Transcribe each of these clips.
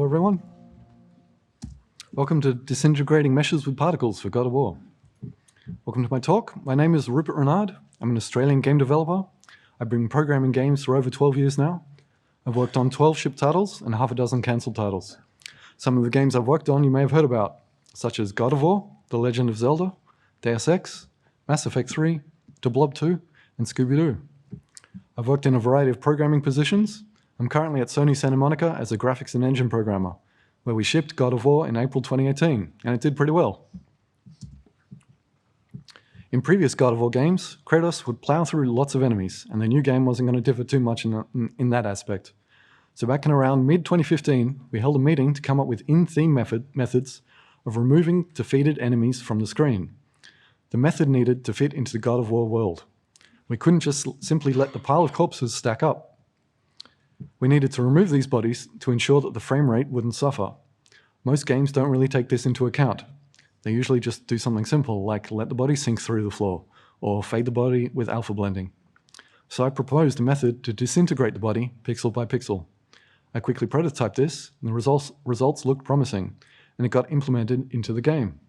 everyone. Welcome to Disintegrating Meshes with Particles for God of War. Welcome to my talk. My name is Rupert Renard. I'm an Australian game developer. I've been programming games for over 12 years now. I've worked on 12 shipped titles and half a dozen cancelled titles. Some of the games I've worked on you may have heard about, such as God of War, The Legend of Zelda, Deus Ex, Mass Effect 3, To Blob 2, and Scooby-Doo. I've worked in a variety of programming positions. I'm currently at Sony Santa Monica as a graphics and engine programmer, where we shipped God of War in April 2018, and it did pretty well. In previous God of War games, Kratos would plow through lots of enemies, and the new game wasn't going to differ too much in that aspect. So back in around mid-2015, we held a meeting to come up with in-theme methods of removing defeated enemies from the screen. The method needed to fit into the God of War world. We couldn't just simply let the pile of corpses stack up. We needed to remove these bodies to ensure that the frame rate wouldn't suffer. Most games don't really take this into account. They usually just do something simple, like let the body sink through the floor, or fade the body with alpha blending. So I proposed a method to disintegrate the body pixel by pixel. I quickly prototyped this, and the results looked promising, and it got implemented into the game.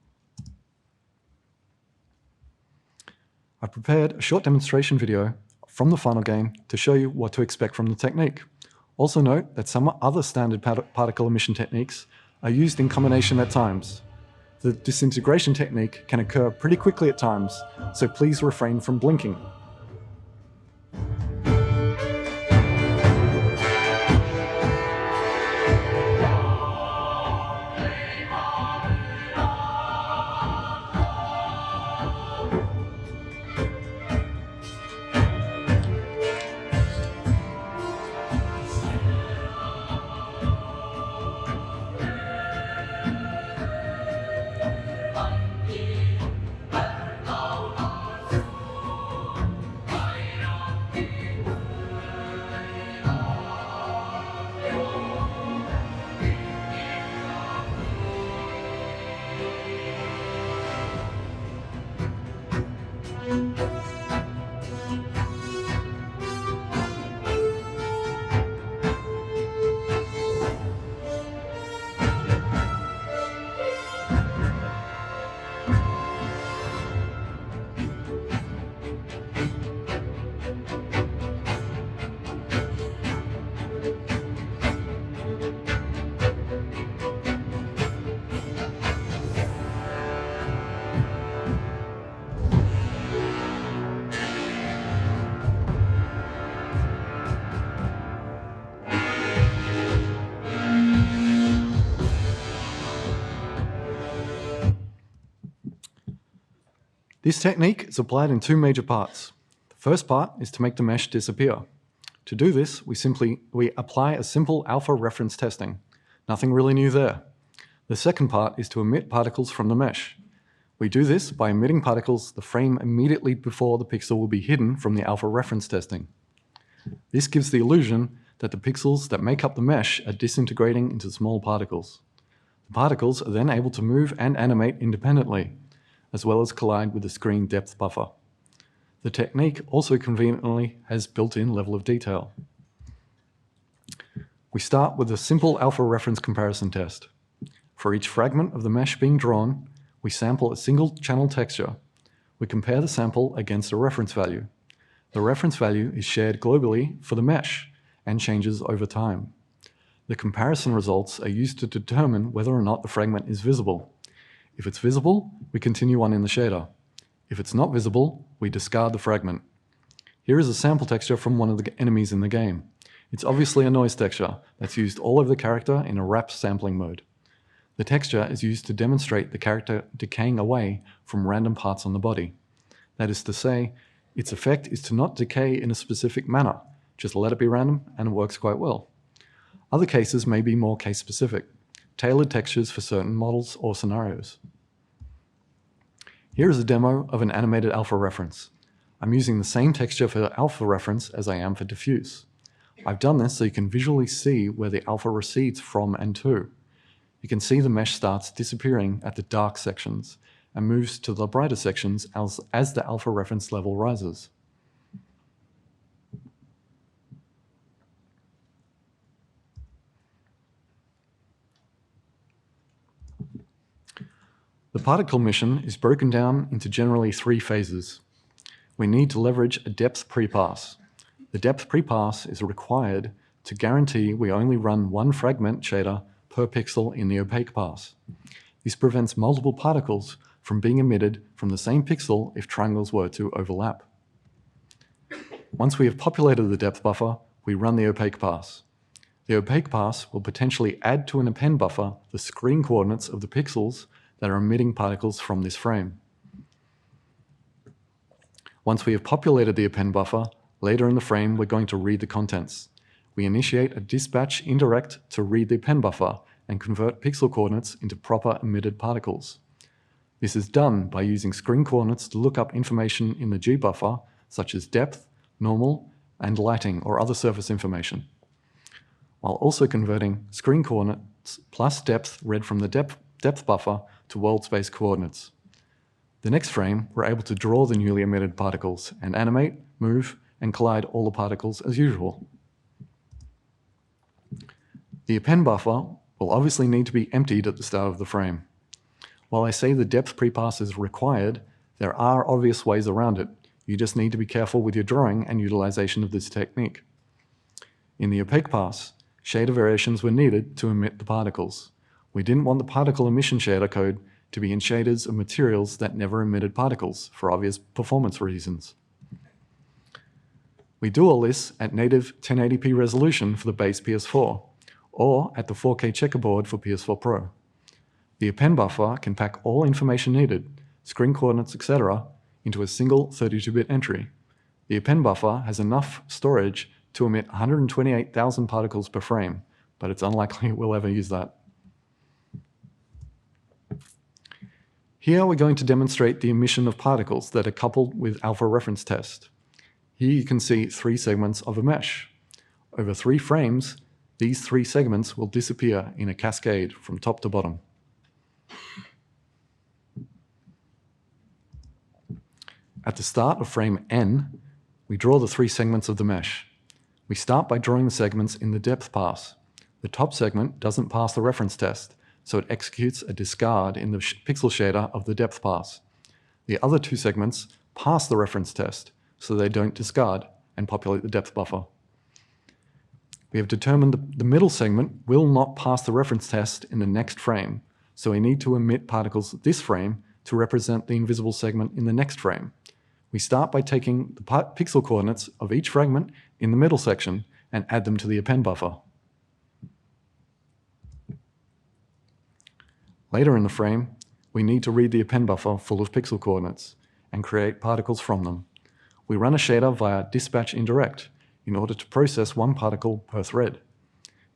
I've prepared a short demonstration video from the final game to show you what to expect from the technique. Also note that some other standard particle emission techniques are used in combination at times. The disintegration technique can occur pretty quickly at times, so please refrain from blinking. This technique is applied in two major parts. The first part is to make the mesh disappear. To do this, we apply a simple alpha reference testing. Nothing really new there. The second part is to emit particles from the mesh. We do this by emitting particles the frame immediately before the pixel will be hidden from the alpha reference testing. This gives the illusion that the pixels that make up the mesh are disintegrating into small particles. The particles are then able to move and animate independently, as well as collide with the screen depth buffer. The technique also conveniently has built-in level of detail. We start with a simple alpha reference comparison test. For each fragment of the mesh being drawn, we sample a single channel texture. We compare the sample against a reference value. The reference value is shared globally for the mesh and changes over time. The comparison results are used to determine whether or not the fragment is visible. If it's visible, we continue on in the shader. If it's not visible, we discard the fragment. Here is a sample texture from one of the enemies in the game. It's obviously a noise texture that's used all over the character in a wrap sampling mode. The texture is used to demonstrate the character decaying away from random parts on the body. That is to say, its effect is to not decay in a specific manner, just let it be random and it works quite well. Other cases may be more case-specific, tailored textures for certain models or scenarios. Here is a demo of an animated alpha reference. I'm using the same texture for alpha reference as I am for diffuse. I've done this so you can visually see where the alpha recedes from and to. You can see the mesh starts disappearing at the dark sections and moves to the brighter sections as the alpha reference level rises. The particle mission is broken down into generally 3 phases. We need to leverage a depth prepass. The depth prepass is required to guarantee we only run one fragment shader per pixel in the opaque pass. This prevents multiple particles from being emitted from the same pixel if triangles were to overlap. Once we have populated the depth buffer, we run the opaque pass. The opaque pass will potentially add to an append buffer the screen coordinates of the pixels that are emitting particles from this frame. Once we have populated the append buffer, later in the frame we're going to read the contents. We initiate a dispatch indirect to read the append buffer and convert pixel coordinates into proper emitted particles. This is done by using screen coordinates to look up information in the G buffer, such as depth, normal, and lighting or other surface information, while also converting screen coordinates plus depth read from the depth buffer to world space coordinates. The next frame, we're able to draw the newly emitted particles and animate, move, and collide all the particles as usual. The append buffer will obviously need to be emptied at the start of the frame. While I say the depth prepass is required, there are obvious ways around it. You just need to be careful with your drawing and utilization of this technique. In the opaque pass, shader variations were needed to emit the particles. We didn't want the particle emission shader code to be in shaders of materials that never emitted particles for obvious performance reasons. We do all this at native 1080p resolution for the base PS4, or at the 4K checkerboard for PS4 Pro. The append buffer can pack all information needed, screen coordinates, etc., into a single 32-bit entry. The append buffer has enough storage to emit 128,000 particles per frame, but it's unlikely we'll ever use that. Here we're going to demonstrate the emission of particles that are coupled with alpha reference test. Here you can see 3 segments of a mesh. Over 3 frames, these 3 segments will disappear in a cascade from top to bottom. At the start of frame N, we draw the 3 segments of the mesh. We start by drawing the segments in the depth pass. The top segment doesn't pass the reference test, so it executes a discard in the pixel shader of the depth pass. The other 2 segments pass the reference test, so they don't discard and populate the depth buffer. We have determined the middle segment will not pass the reference test in the next frame, so we need to emit particles this frame to represent the invisible segment in the next frame. We start by taking the pixel coordinates of each fragment in the middle section and add them to the append buffer. Later in the frame, we need to read the append buffer full of pixel coordinates and create particles from them. We run a shader via dispatch indirect in order to process 1 particle per thread.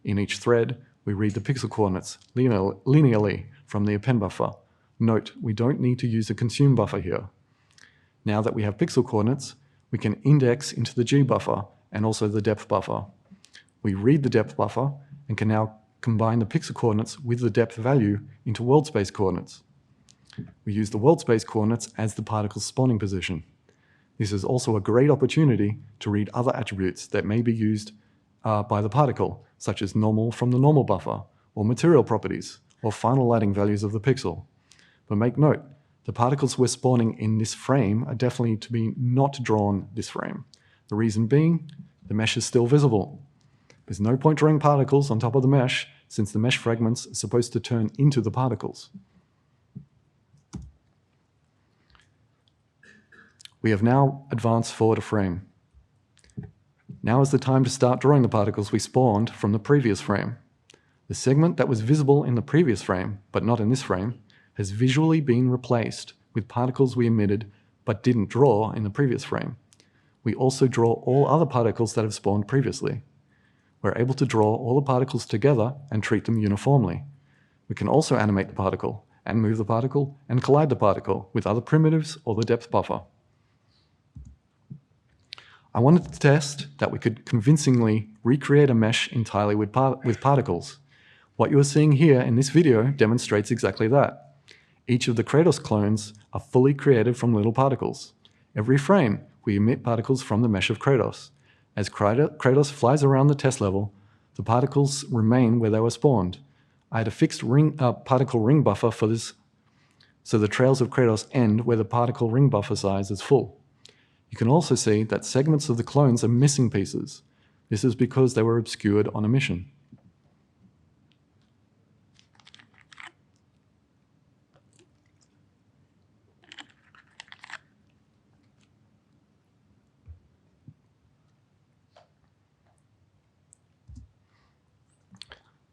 In each thread, we read the pixel coordinates linearly from the append buffer. Note, we don't need to use a consume buffer here. Now that we have pixel coordinates, we can index into the G buffer and also the depth buffer. We read the depth buffer and can now combine the pixel coordinates with the depth value into world space coordinates. We use the world space coordinates as the particle's spawning position. This is also a great opportunity to read other attributes that may be used by the particle, such as normal from the normal buffer, or material properties, or final lighting values of the pixel. But make note, the particles we're spawning in this frame are definitely to be not drawn this frame. The reason being, the mesh is still visible. There's no point drawing particles on top of the mesh, since the mesh fragments are supposed to turn into the particles. We have now advanced forward a frame. Now is the time to start drawing the particles we spawned from the previous frame. The segment that was visible in the previous frame, but not in this frame, has visually been replaced with particles we emitted but didn't draw in the previous frame. We also draw all other particles that have spawned previously. We're able to draw all the particles together and treat them uniformly. We can also animate the particle, and move the particle, and collide the particle with other primitives or the depth buffer. I wanted to test that we could convincingly recreate a mesh entirely with particles. What you are seeing here in this video demonstrates exactly that. Each of the Kratos clones are fully created from little particles. Every frame, we emit particles from the mesh of Kratos. As Kratos flies around the test level, the particles remain where they were spawned. I had a fixed particle ring buffer for this so the trails of Kratos end where the particle ring buffer size is full. You can also see that segments of the clones are missing pieces. This is because they were obscured on emission.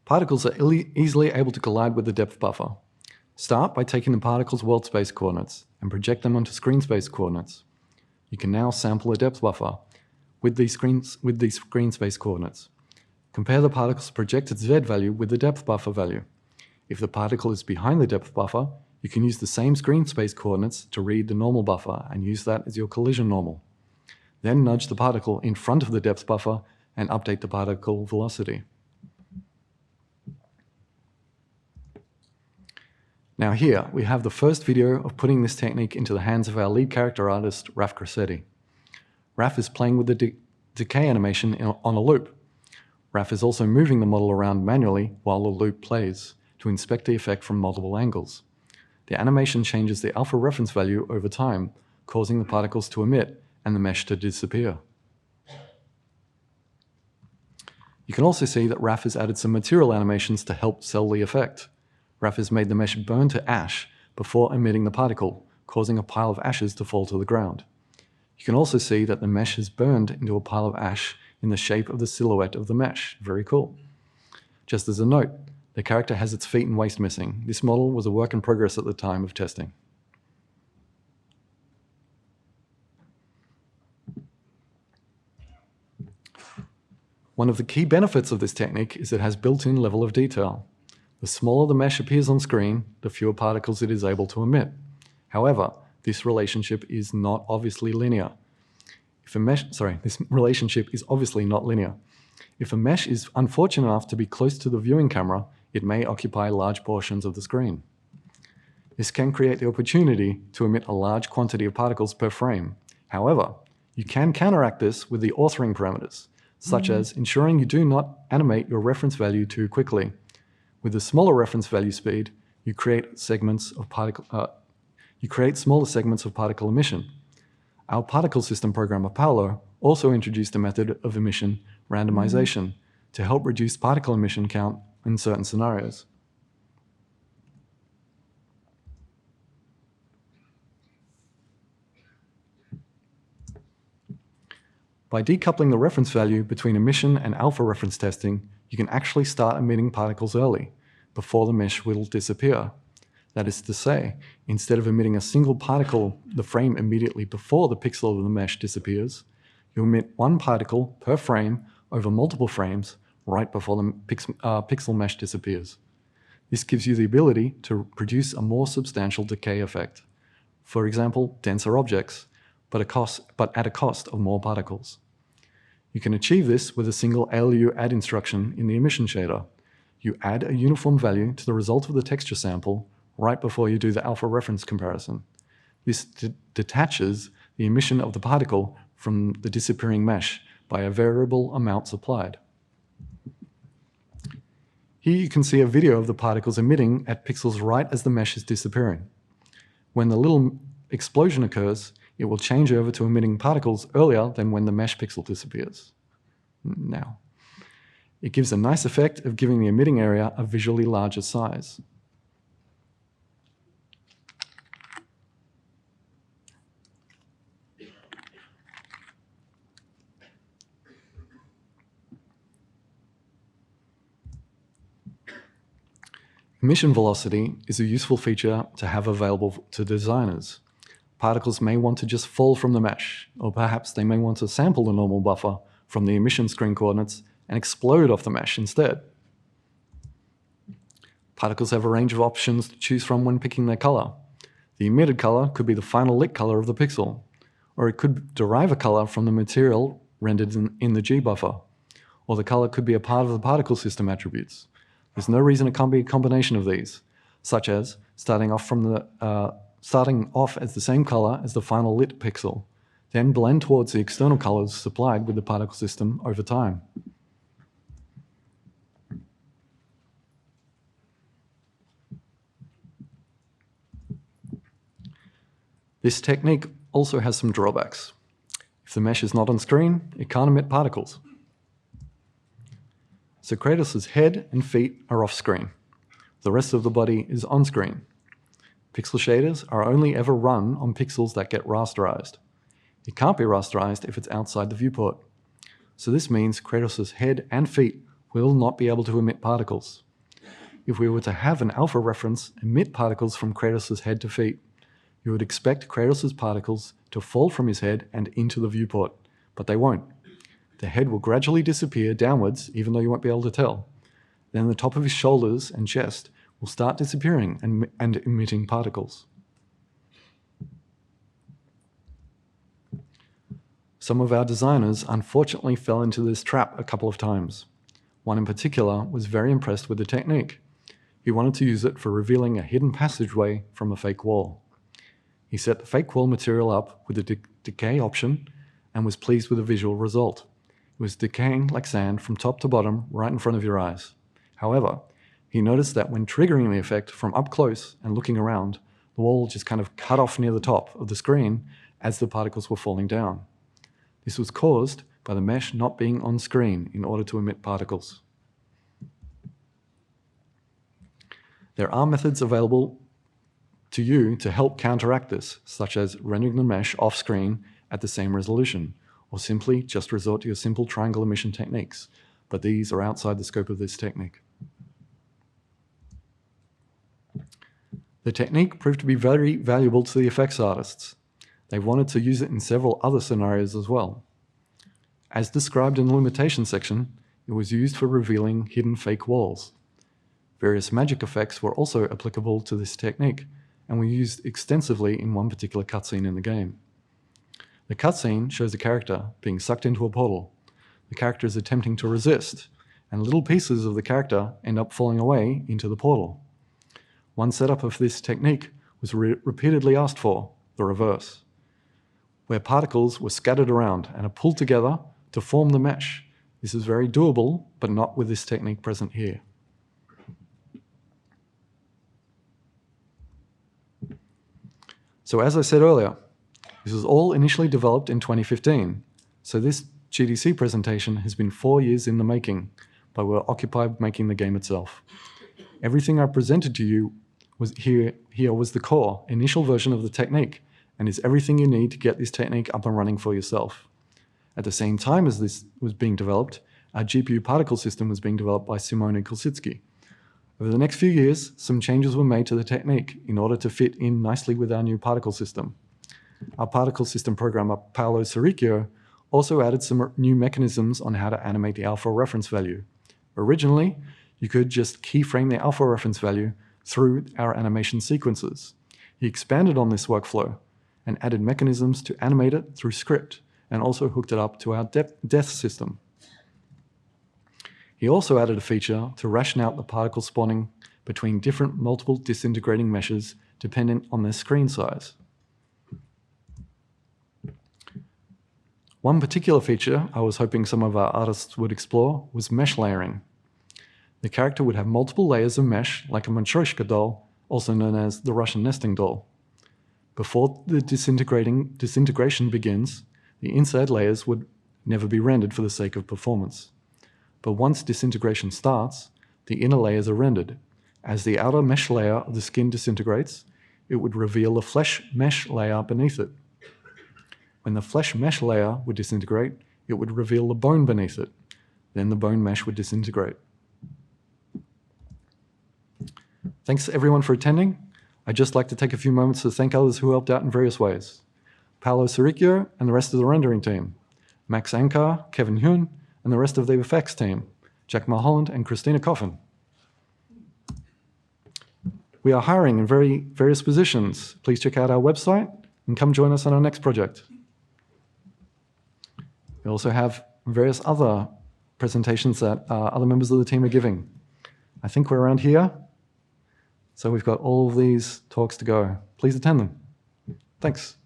Particles are easily able to collide with the depth buffer. Start by taking the particle's world space coordinates and project them onto screen space coordinates. You can now sample a depth buffer with these screen space coordinates. Compare the particle's projected Z value with the depth buffer value. If the particle is behind the depth buffer, you can use the same screen space coordinates to read the normal buffer and use that as your collision normal. Then nudge the particle in front of the depth buffer and update the particle velocity. Now here, we have the first video of putting this technique into the hands of our lead character artist, Raf Grassetti. Raf is playing with the decay animation on a loop. Raf is also moving the model around manually while the loop plays to inspect the effect from multiple angles. The animation changes the alpha reference value over time, causing the particles to emit and the mesh to disappear. You can also see that Raf has added some material animations to help sell the effect. Raf has made the mesh burn to ash before emitting the particle, causing a pile of ashes to fall to the ground. You can also see that the mesh has burned into a pile of ash in the shape of the silhouette of the mesh. Very cool. Just as a note, the character has its feet and waist missing. This model was a work in progress at the time of testing. One of the key benefits of this technique is it has built-in level of detail. The smaller the mesh appears on screen, the fewer particles it is able to emit. However, this relationship is not obviously linear. This relationship is obviously not linear. If a mesh is unfortunate enough to be close to the viewing camera, it may occupy large portions of the screen. This can create the opportunity to emit a large quantity of particles per frame. However, you can counteract this with the authoring parameters, such as ensuring you do not animate your reference value too quickly. With a smaller reference value speed, you create smaller segments of particle emission. Our particle system programmer, Paolo, also introduced a method of emission randomization to help reduce particle emission count in certain scenarios. By decoupling the reference value between emission and alpha reference testing, you can actually start emitting particles early, before the mesh will disappear. That is to say, instead of emitting a single particle the frame immediately before the pixel of the mesh disappears, you emit one particle per frame over multiple frames right before the pixel mesh disappears. This gives you the ability to produce a more substantial decay effect. For example, denser objects, but at a cost of more particles. You can achieve this with a single ALU add instruction in the emission shader. You add a uniform value to the result of the texture sample right before you do the alpha reference comparison. This detaches the emission of the particle from the disappearing mesh by a variable amount supplied. Here you can see a video of the particles emitting at pixels right as the mesh is disappearing. When the little explosion occurs, it will change over to emitting particles earlier than when the mesh pixel disappears. Now, it gives a nice effect of giving the emitting area a visually larger size. Emission velocity is a useful feature to have available to designers. Particles may want to just fall from the mesh, or perhaps they may want to sample the normal buffer from the emission screen coordinates and explode off the mesh instead. Particles have a range of options to choose from when picking their color. The emitted color could be the final lit color of the pixel, or it could derive a color from the material rendered in the G buffer, or the color could be a part of the particle system attributes. There's no reason it can't be a combination of these, such as starting off as the same color as the final lit pixel, then blend towards the external colors supplied with the particle system over time. This technique also has some drawbacks. If the mesh is not on screen, it can't emit particles. So Kratos' head and feet are off screen. The rest of the body is on screen. Pixel shaders are only ever run on pixels that get rasterized. It can't be rasterized if it's outside the viewport. So this means Kratos' head and feet will not be able to emit particles. If we were to have an alpha reference emit particles from Kratos' head to feet, you would expect Kratos' particles to fall from his head and into the viewport, but they won't. The head will gradually disappear downwards, even though you won't be able to tell. Then the top of his shoulders and chest will start disappearing and emitting particles. Some of our designers unfortunately fell into this trap a couple of times. One in particular was very impressed with the technique. He wanted to use it for revealing a hidden passageway from a fake wall. He set the fake wall material up with the decay option and was pleased with the visual result. It was decaying like sand from top to bottom right in front of your eyes. However, he noticed that when triggering the effect from up close and looking around, the wall just kind of cut off near the top of the screen as the particles were falling down. This was caused by the mesh not being on screen in order to emit particles. There are methods available to you to help counteract this, such as rendering the mesh off screen at the same resolution, or simply just resort to your simple triangle emission techniques, but these are outside the scope of this technique. The technique proved to be very valuable to the effects artists. They wanted to use it in several other scenarios as well. As described in the limitation section, it was used for revealing hidden fake walls. Various magic effects were also applicable to this technique, and were used extensively in one particular cutscene in the game. The cutscene shows a character being sucked into a portal. The character is attempting to resist, and little pieces of the character end up falling away into the portal. One setup of this technique was repeatedly asked for, the reverse, where particles were scattered around and are pulled together to form the mesh. This is very doable, but not with this technique present here. So as I said earlier, this was all initially developed in 2015. So this GDC presentation has been 4 years in the making, but we're occupied making the game itself. Everything I presented to you was here was the core, initial version of the technique, and is everything you need to get this technique up and running for yourself. At the same time as this was being developed, our GPU particle system was being developed by Simone Kulsitsky. Over the next few years, some changes were made to the technique in order to fit in nicely with our new particle system. Our particle system programmer, Paolo Sericchio, also added some new mechanisms on how to animate the alpha reference value. Originally, you could just keyframe the alpha reference value through our animation sequences. He expanded on this workflow and added mechanisms to animate it through script, and also hooked it up to our death system. He also added a feature to ration out the particle spawning between different multiple disintegrating meshes dependent on their screen size. One particular feature I was hoping some of our artists would explore was mesh layering. The character would have multiple layers of mesh, like a Matryoshka doll, also known as the Russian nesting doll. Before the disintegration begins, the inside layers would never be rendered for the sake of performance. But once disintegration starts, the inner layers are rendered. As the outer mesh layer of the skin disintegrates, it would reveal the flesh mesh layer beneath it. When the flesh mesh layer would disintegrate, it would reveal the bone beneath it. Then the bone mesh would disintegrate. Thanks everyone for attending. I'd just like to take a few moments to thank others who helped out in various ways. Paolo Sericchio and the rest of the rendering team, Max Ankar, Kevin Hyun, and the rest of the effects team, Jack Mulholland and Christina Coffin. We are hiring in various positions. Please check out our website and come join us on our next project. We also have various other presentations that other members of the team are giving. I think we're around here. So we've got all of these talks to go. Please attend them. Thanks.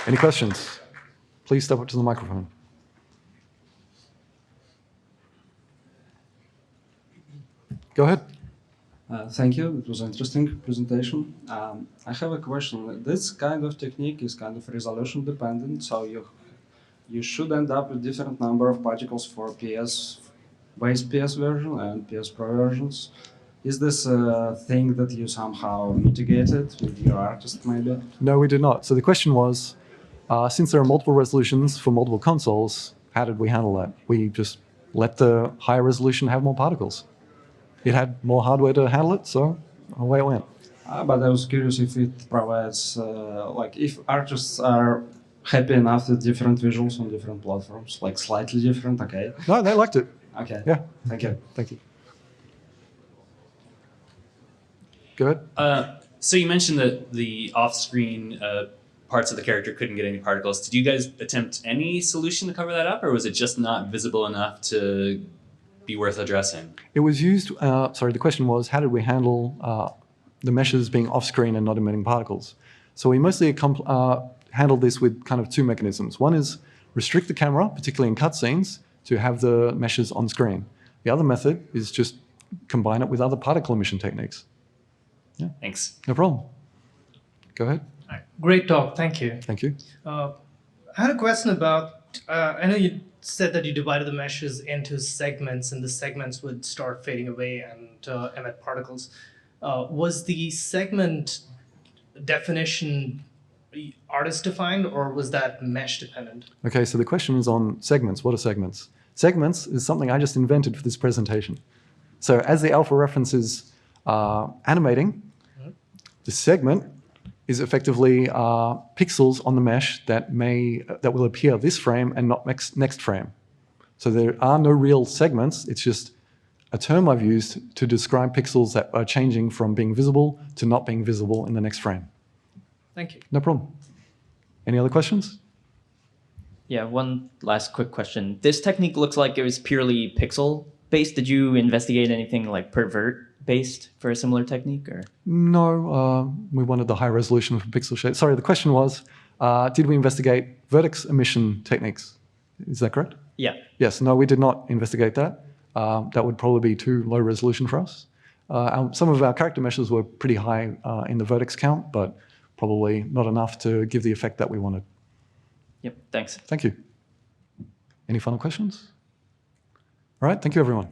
Any questions? Please step up to the microphone. Go ahead. Thank you. It was an interesting presentation. I have a question. This kind of technique is kind of resolution dependent, so you should end up with different number of particles for base PS version and PS Pro versions. Is this a thing that you somehow mitigated with your artist, maybe? No, we did not. So the question was, since there are multiple resolutions for multiple consoles, how did we handle that? We just let the higher resolution have more particles. It had more hardware to handle it, so away it went. But I was curious if it provides, like, if artists are happy enough with different visuals on different platforms, like slightly different, okay? No, they liked it. Okay. Yeah. Thank you. Thank you. Go ahead. So you mentioned that the off-screen parts of the character couldn't get any particles. Did you guys attempt any solution to cover that up, or was it just not visible enough to be worth addressing? It was used, the question was, how did we handle the meshes being off-screen and not emitting particles? So we mostly handled this with kind of two mechanisms. One is restrict the camera, particularly in cutscenes, to have the meshes on screen. The other method is just combine it with other particle emission techniques. Yeah. Thanks. No problem. Go ahead. Great talk. Thank you. Thank you. I had a question about, I know you said that you divided the meshes into segments and the segments would start fading away and emit particles. Was the segment definition artist defined or was that mesh dependent? Okay, so the question is on segments. What are segments? Segments is something I just invented for this presentation. So as the alpha reference is animating, the segment is effectively pixels on the mesh that will appear this frame and not next frame. So there are no real segments. It's just a term I've used to describe pixels that are changing from being visible to not being visible in the next frame. Thank you. No problem. Any other questions? Yeah, one last quick question. This technique looks like it was purely pixel-based. Did you investigate anything like pervert-based for a similar technique? Or? No, we wanted the high resolution for pixel shade. Sorry, the question was, did we investigate vertex emission techniques? Is that correct? Yeah. Yes, no, we did not investigate that. That would probably be too low resolution for us. Some of our character meshes were pretty high in the vertex count, but probably not enough to give the effect that we wanted. Yep, thanks. Thank you. Any final questions? All right, thank you, everyone.